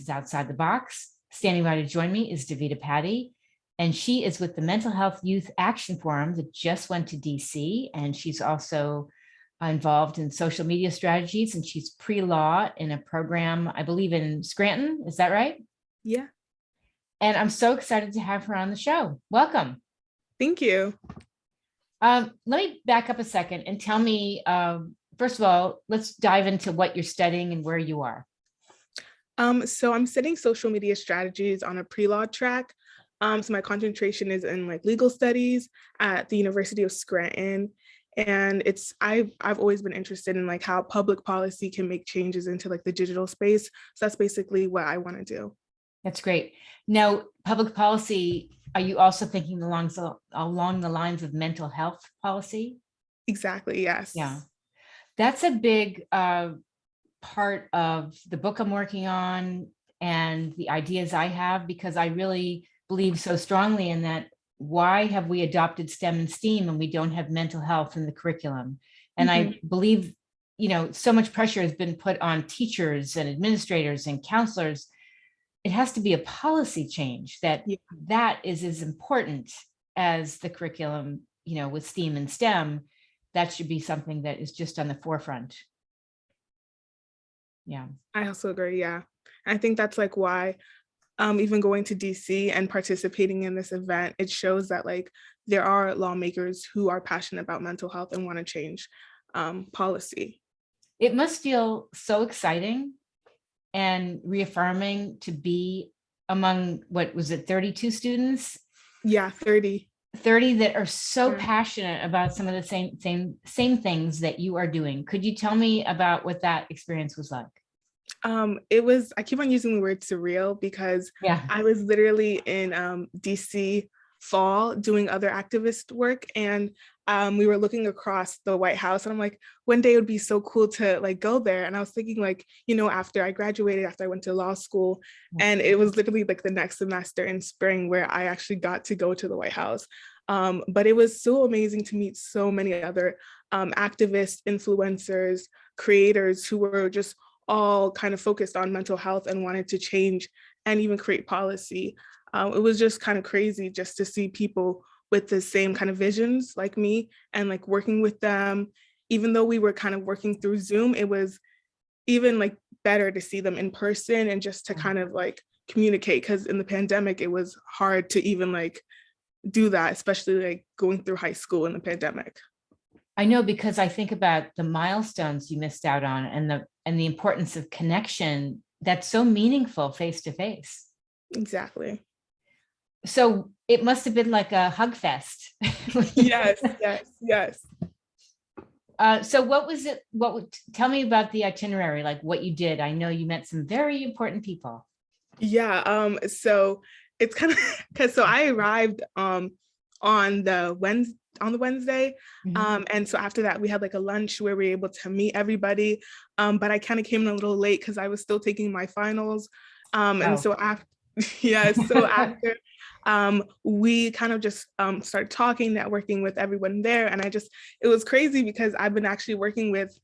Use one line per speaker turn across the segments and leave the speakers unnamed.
is Outside the Box. Standing by to join me is Davida Padi, and she is with the Mental Health Youth Action Forum that just went to DC, and she's also involved in social media strategies, and she's pre-law in a program, I believe, in Scranton. Is that right?
Yeah.
And I'm so excited to have her on the show. Welcome.
Thank you.
Let me back up a second and tell me, first of all, let's dive into what you're studying and where you are.
So I'm studying social media strategies on a pre-law track. So my concentration is in like legal studies at the University of Scranton. And I've always been interested in like how public policy can make changes into like the digital space. So that's basically what I want to do.
That's great. Now, public policy, are you also thinking along the lines of mental health policy?
Exactly, yes.
Yeah, that's a big part of the book I'm working on and the ideas I have, because I really believe so strongly in that. Why have we adopted STEM and STEAM and we don't have mental health in the curriculum? And I believe, so much pressure has been put on teachers and administrators and counselors. It has to be a policy change that is as important as the curriculum, with STEAM and STEM. That should be something that is just on the forefront. Yeah.
I also agree. Yeah. I think that's like why even going to DC and participating in this event, it shows that like there are lawmakers who are passionate about mental health and want to change policy.
It must feel so exciting and reaffirming to be among, what was it, 32 students?
Yeah, 30
that are so passionate about some of the same things that you are doing. Could you tell me about what that experience was like?
I keep on using the word surreal because I was literally in DC fall doing other activist work, and we were looking across the White House, and I'm like, one day it would be so cool to like go there. And I was thinking like, after I graduated, after I went to law school, and it was literally like the next semester in spring where I actually got to go to the White House. But it was so amazing to meet so many other activists, influencers, creators who were just all kind of focused on mental health and wanted to change and even create policy. It was just kind of crazy just to see people with the same kind of visions like me and like working with them. Even though we were kind of working through Zoom, it was even like better to see them in person and just to kind of like communicate, because in the pandemic, it was hard to even like do that, especially like going through high school in the pandemic.
I know, because I think about the milestones you missed out on and the importance of connection that's so meaningful face to face.
Exactly.
So it must have been like a hug fest.
Yes.
So what was it? Tell me about the itinerary, like what you did. I know you met some very important people.
Yeah. So it's kind of because I arrived on the Wednesday. And so after that, we had like a lunch where we were able to meet everybody. But I kind of came in a little late because I was still taking my finals. And so after, after we kind of just started talking, networking with everyone there. And it was crazy because I've been actually working with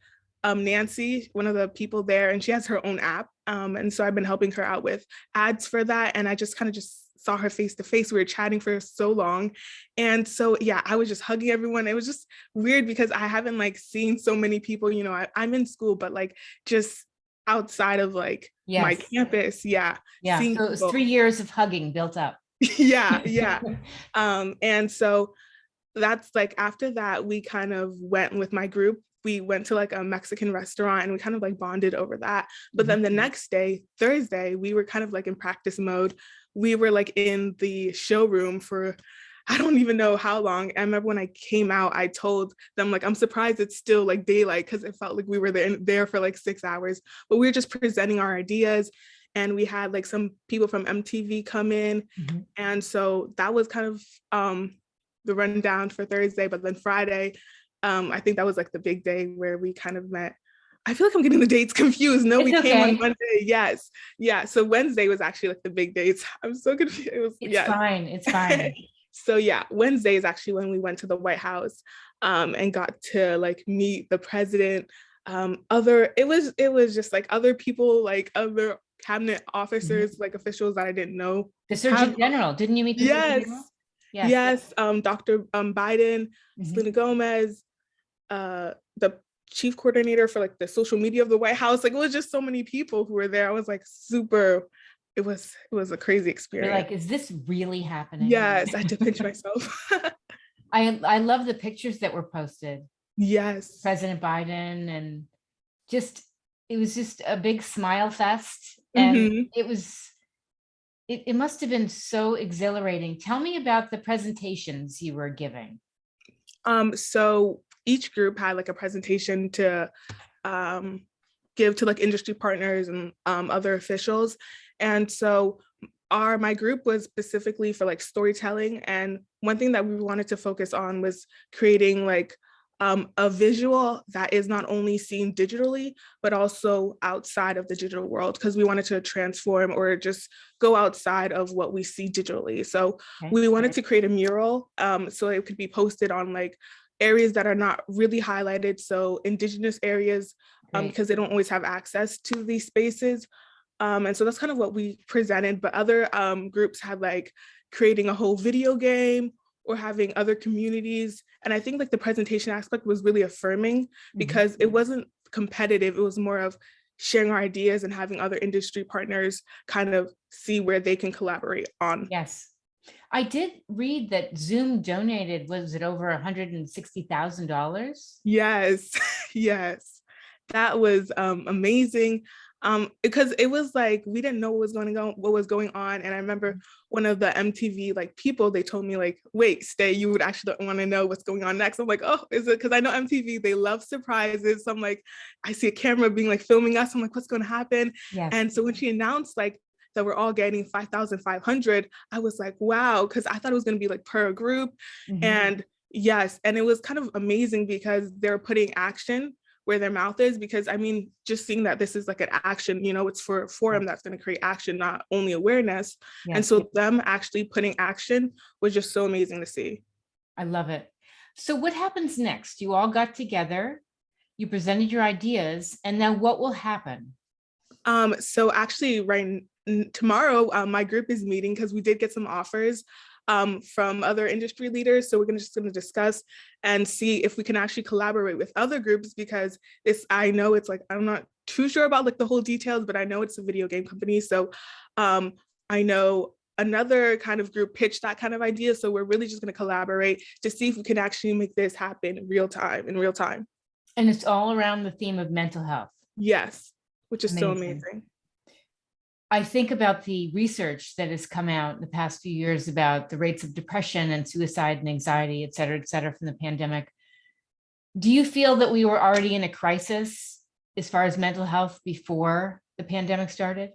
Nancy, one of the people there, and she has her own app. And so I've been helping her out with ads for that. And I just kind of saw her face to face. We were chatting for so long. And so, I was just hugging everyone. It was just weird because I haven't like seen so many people, I'm in school, but like just outside of like my campus.
So it was 3 years of hugging built up.
And so that's like, after that, we kind of went with my group. We went to like a Mexican restaurant and we kind of like bonded over that. But then the next day, Thursday, we were kind of like in practice mode. We were like in the showroom for, I don't even know how long. I remember when I came out, I told them like, I'm surprised it's still like daylight, because it felt like we were there for like 6 hours, but we were just presenting our ideas. And we had like some people from MTV come in. And so that was kind of the rundown for Thursday. But then Friday, I think that was like the big day where we kind of met. I feel like I'm getting the dates confused. No, we came on Monday. Yes. Yeah. So Wednesday was actually like the big dates. I'm so confused.
It's fine.
So Wednesday is actually when we went to the White House and got to like meet the president. It was just like other people, like other cabinet officers, like officials that I didn't know.
The Surgeon General, didn't you meet the Surgeon General?
Yes, Dr. Biden, Selena Gomez, the chief coordinator for like the social media of the White House. Like, it was just so many people who were there. I was like it was a crazy experience.
You're like, is this really happening?
Yes, I had to pinch myself.
I love the pictures that were posted.
Yes.
President Biden, and it was just a big smile fest. And it must have been so exhilarating. Tell me about the presentations you were giving.
So each group had like a presentation to give to like industry partners and other officials. And so my group was specifically for like storytelling. And one thing that we wanted to focus on was creating like a visual that is not only seen digitally, but also outside of the digital world, because we wanted to transform or just go outside of what we see digitally. So we wanted to create a mural so it could be posted on like areas that are not really highlighted. So Indigenous areas, because they don't always have access to these spaces. And so that's kind of what we presented, but other groups had like creating a whole video game or having other communities. And I think like the presentation aspect was really affirming because it wasn't competitive. It was more of sharing our ideas and having other industry partners kind of see where they can collaborate on.
Yes. I did read that Zoom donated, was it over $160,000?
Yes, yes. That was amazing. Because it was like we didn't know what was going on. And I remember one of the MTV like people, they told me like, wait, stay, you would actually want to know what's going on next. I'm like, oh, is it? Because I know MTV, they love surprises. So I'm like, I see a camera being like filming us. I'm like, what's going to happen?
Yes.
And so when she announced like that we're all getting 5,500, I was like, wow, because I thought it was going to be like per group. And yes, and it was kind of amazing because they're putting action where their mouth is, because I mean, just seeing that this is like an action, it's for a forum that's going to create action, not only awareness. Yes. And so them actually putting action was just so amazing to see.
I love it. So what happens next? You all got together, you presented your ideas, and now what will happen?
So actually tomorrow, my group is meeting because we did get some offers from other industry leaders. So we're just going to discuss and see if we can actually collaborate with other groups, because I know it's like, I'm not too sure about like the whole details, but I know it's a video game company. So I know another kind of group pitched that kind of idea. So we're really just going to collaborate to see if we can actually make this happen in real time.
And it's all around the theme of mental health.
Yes, which is so amazing.
I think about the research that has come out in the past few years about the rates of depression and suicide and anxiety, et cetera, from the pandemic. Do you feel that we were already in a crisis as far as mental health before the pandemic started?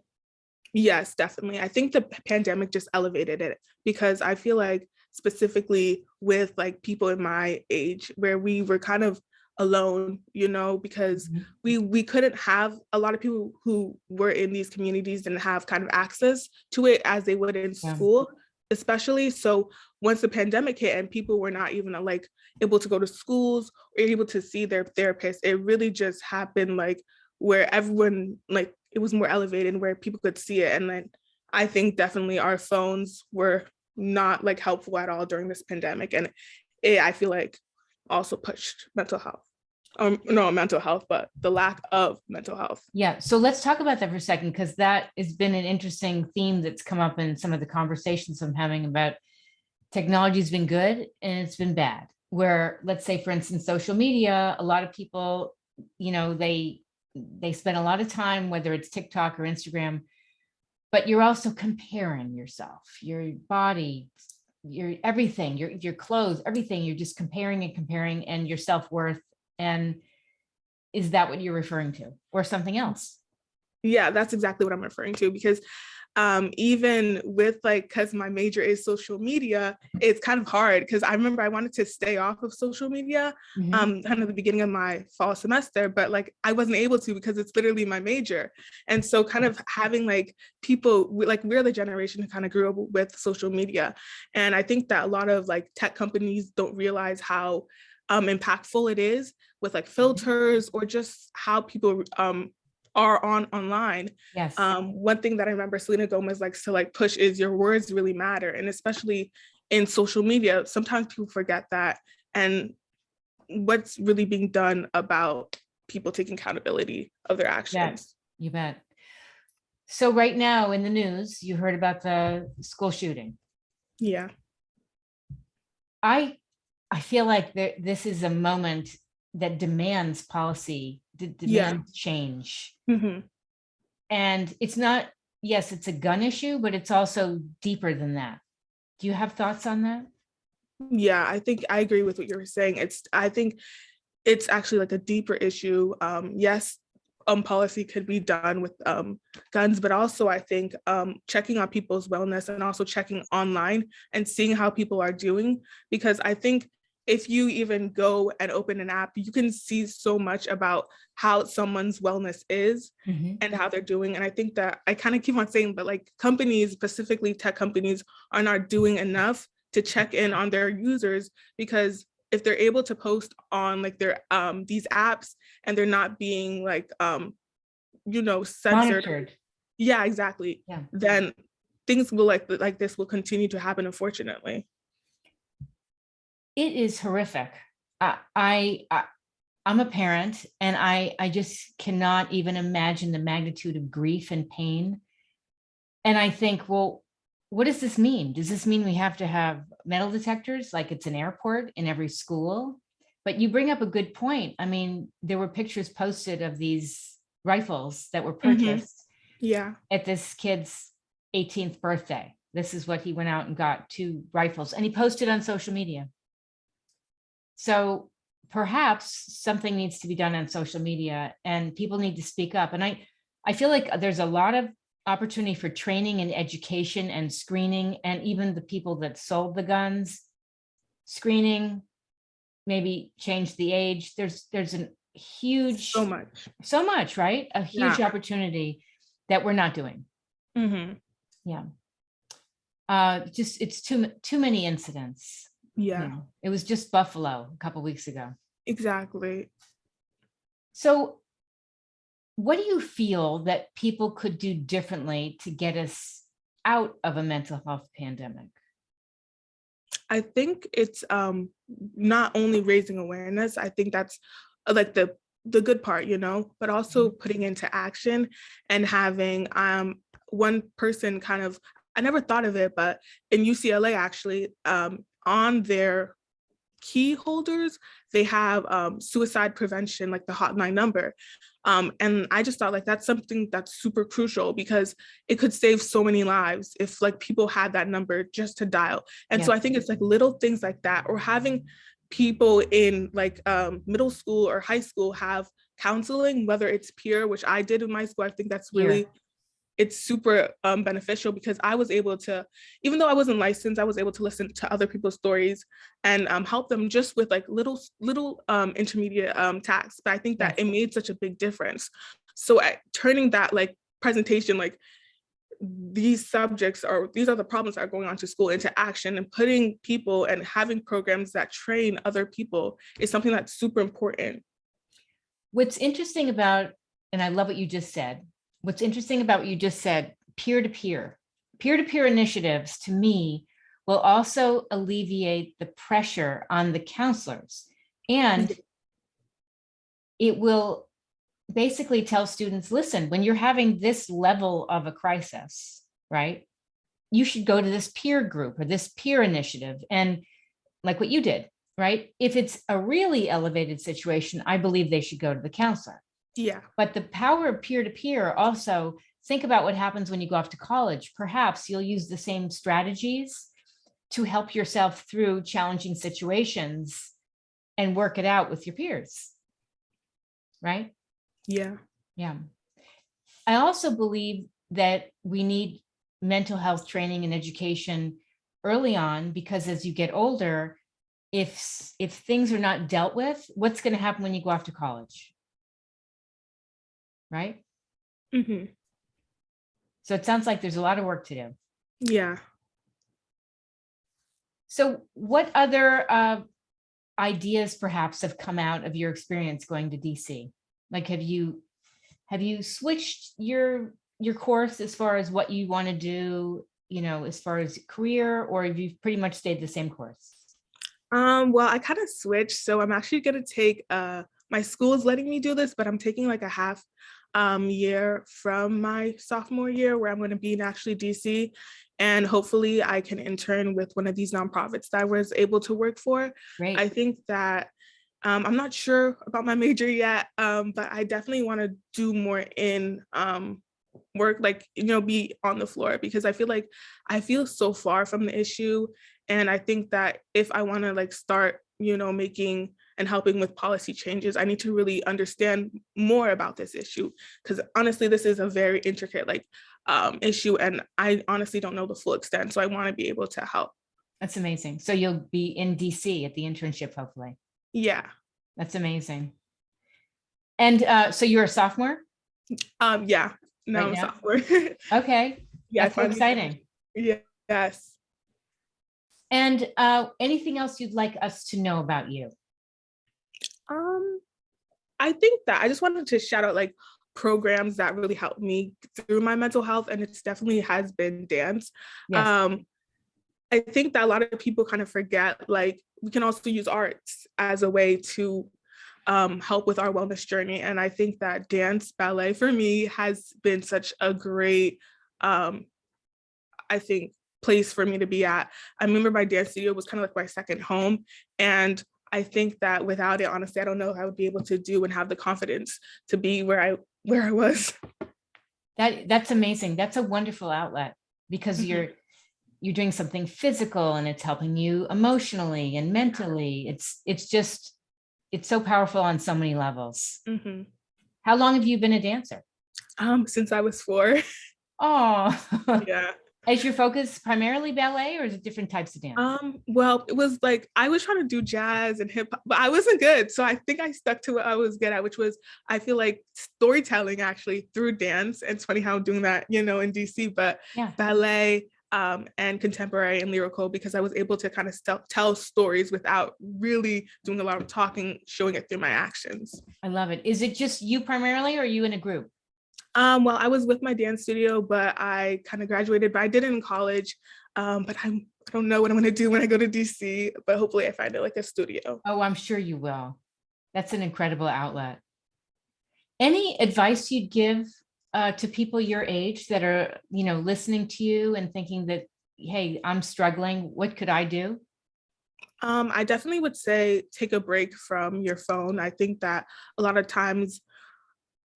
Yes, definitely. I think the pandemic just elevated it, because I feel like specifically with like people in my age where we were kind of alone, because we couldn't have a lot of people who were in these communities didn't have kind of access to it as they would in school, especially. So once the pandemic hit and people were not even like able to go to schools or able to see their therapist, it really just happened like where everyone, like it was more elevated where people could see it. And then I think definitely our phones were not like helpful at all during this pandemic. And I feel like also pushed mental health. No, mental health, but the lack of mental health.
Yeah. So let's talk about that for a second, because that has been an interesting theme that's come up in some of the conversations I'm having about technology has been good and it's been bad. Where, let's say, for instance, social media, a lot of people, they spend a lot of time, whether it's TikTok or Instagram, but you're also comparing yourself, your body, your everything, your clothes, everything. You're just comparing and your self-worth. And is that what you're referring to, or something else?
Yeah, that's exactly what I'm referring to, because even with because my major is social media, it's kind of hard, because I remember I wanted to stay off of social media kind of the beginning of my fall semester, but I wasn't able to because it's literally my major. And so kind of having people, we're the generation who kind of grew up with social media. And I think that a lot of tech companies don't realize how impactful it is with filters, or just how people are online.
Yes.
One thing that I remember Selena Gomez likes to like push is your words really matter. And especially in social media, sometimes people forget that. And what's really being done about people taking accountability of their actions.
You bet. So right now in the news, you heard about the school shooting.
Yeah.
I feel like this is a moment that demands policy, demands change.
Mm-hmm.
And it's not, yes, it's a gun issue, but it's also deeper than that. Do you have thoughts on that?
Yeah, I think I agree with what you were saying. I think it's actually like a deeper issue. Yes, policy could be done with guns, but also I think checking on people's wellness and also checking online and seeing how people are doing. Because I think if you even go and open an app, you can see so much about how someone's wellness is and how they're doing. And I think that I kind of keep on saying, but like companies, specifically tech companies, are not doing enough to check in on their users, because if they're able to post on like their these apps and they're not being like censored.
Monitored.
Yeah, exactly.
Yeah.
Then things will like this will continue to happen, unfortunately.
It is horrific. I'm a parent, and I just cannot even imagine the magnitude of grief and pain. And I think, well, what does this mean? Does this mean we have to have metal detectors like it's an airport in every school? But you bring up a good point. I mean, there were pictures posted of these rifles that were purchased at this kid's 18th birthday. This is what he went out and got, 2 rifles, and he posted on social media. So perhaps something needs to be done on social media, and people need to speak up. And I feel like there's a lot of opportunity for training and education and screening, and even the people that sold the guns, screening, maybe change the age. There's a huge, so much, right? A huge opportunity that we're not doing. Yeah. Just it's too many incidents. Yeah. It was just Buffalo a couple of weeks ago.
Exactly.
So what do you feel that people could do differently to get us out of a mental health pandemic?
I think it's not only raising awareness. I think that's like the good part, but also putting into action and having one person kind of, I never thought of it, but in UCLA actually, on their key holders, they have suicide prevention, like the hotline number. And I just thought like that's something that's super crucial, because it could save so many lives if like people had that number just to dial. And so I think it's like little things like that, or having people in like middle school or high school have counseling, whether it's peer, which I did in my school. I think that's really it's super beneficial, because I was able to, even though I wasn't licensed, I was able to listen to other people's stories and help them just with like little intermediate tasks. But I think that it made such a big difference. So turning that like presentation, like these subjects, or these are the problems that are going on to school, into action, and putting people and having programs that train other people is something that's super important.
What's interesting about, and I love what you just said, what's interesting about what you just said, peer-to-peer initiatives, to me, will also alleviate the pressure on the counselors. And it will basically tell students, listen, when you're having this level of a crisis, right, you should go to this peer group or this peer initiative. And like what you did, right? If it's a really elevated situation, I believe they should go to the counselor.
Yeah.
But the power of peer-to-peer, also think about what happens when you go off to college. Perhaps you'll use the same strategies to help yourself through challenging situations and work it out with your peers. Right?
Yeah.
Yeah. I also believe that we need mental health training and education early on, because as you get older, if things are not dealt with, what's going to happen when you go off to college? Right? So it sounds like there's a lot of work to do.
Yeah.
So what other ideas perhaps have come out of your experience going to DC? Like, have you have you switched your course as far as what you want to do, as far as career, or have you pretty much stayed the same course?
Well, I kind of switched. So I'm actually gonna take my school is letting me do this, but I'm taking like a half year from my sophomore year where I'm gonna be in actually DC. And hopefully I can intern with one of these nonprofits that I was able to work for.
Great.
I think that I'm not sure about my major yet, but I definitely want to do more in work, like, be on the floor, because I feel like I feel so far from the issue. And I think that if I want to like start, making and helping with policy changes, I need to really understand more about this issue, because honestly, this is a very intricate like issue, and I honestly don't know the full extent. So I want to be able to help.
That's amazing. So you'll be in DC at the internship, hopefully.
Yeah.
That's amazing. And so you're a sophomore?
Yeah. No,
Right
I'm a
now?
sophomore.
Okay.
Yeah,
That's so exciting.
Yes.
And anything else you'd like us to know about you?
I think that I just wanted to shout out like programs that really helped me through my mental health, and it's definitely has been dance.
Yes.
I think that a lot of people kind of forget, like, we can also use arts as a way to help with our wellness journey. And I think that dance, ballet for me has been such a great, I think, place for me to be at. I remember my dance studio was kind of like my second home. And I think that without it, honestly, I don't know if I would be able to do and have the confidence to be where I was.
That's amazing. That's a wonderful outlet, because you're doing something physical and it's helping you emotionally and mentally. It's so powerful on so many levels.
Mm-hmm.
How long have you been a dancer?
Since I was 4.
Oh,
Yeah.
Is your focus primarily ballet, or is it different types of dance?
Well, it was like I was trying to do jazz and hip hop, but I wasn't good. So I think I stuck to what I was good at, which was, I feel like, storytelling actually through dance. And it's funny how I'm doing that, in DC, but
Yeah.
ballet, and contemporary and lyrical, because I was able to kind of tell stories without really doing a lot of talking, showing it through my actions.
I love it. Is it just you primarily, or are you in a group?
Well, I was with my dance studio, but I kind of graduated, but I did it in college. But I don't know what I'm going to do when I go to DC, but hopefully I find it like a studio.
Oh, I'm sure you will. That's an incredible outlet. Any advice you'd give to people your age that are, listening to you and thinking that, hey, I'm struggling, what could I do?
I definitely would say take a break from your phone. I think that a lot of times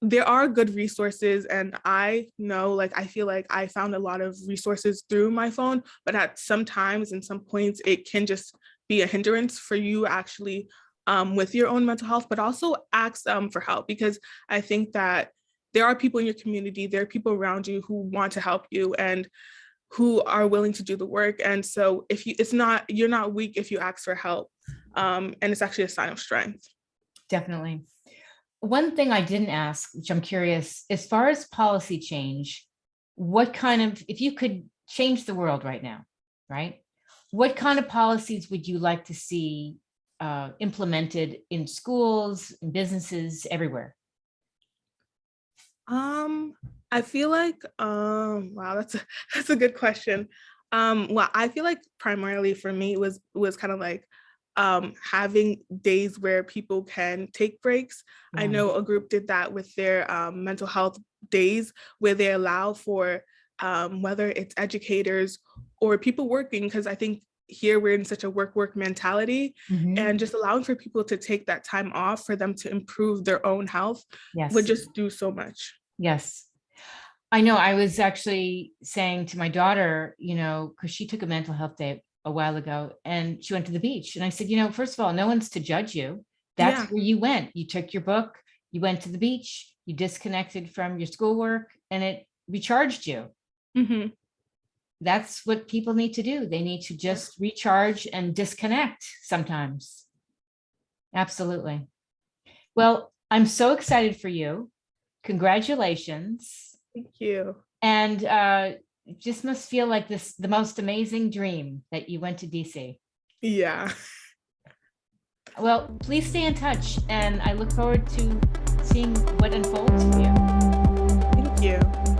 there are good resources, and I know, like, I feel like I found a lot of resources through my phone, but at some times and some points it can just be a hindrance for you actually with your own mental health, but also ask for help, because I think that there are people in your community, there are people around you who want to help you and who are willing to do the work. And so if you're not weak if you ask for help, and it's actually a sign of strength.
Definitely. One thing I didn't ask, which I'm curious, as far as policy change, if you could change the world right now, right? What kind of policies would you like to see implemented in schools, in businesses, everywhere?
I feel like, wow, that's a good question. Well, I feel like primarily for me it was kind of like having days where people can take breaks.
Yeah.
I know a group did that with their mental health days, where they allow for whether it's educators or people working, because I think here we're in such a work mentality, and just allowing for people to take that time off for them to improve their own health would just do so much.
Yes. I know. I was actually saying to my daughter, because she took a mental health day a while ago and she went to the beach. And I said, first of all, no one's to judge you. That's where you went. You took your book, you went to the beach, you disconnected from your schoolwork, and it recharged you.
Mm-hmm.
That's what people need to do. They need to just recharge and disconnect sometimes. Absolutely. Well, I'm so excited for you. Congratulations.
Thank you.
And it just must feel like the most amazing dream that you went to DC.
Yeah.
Well, please stay in touch, and I look forward to seeing what unfolds for you.
you.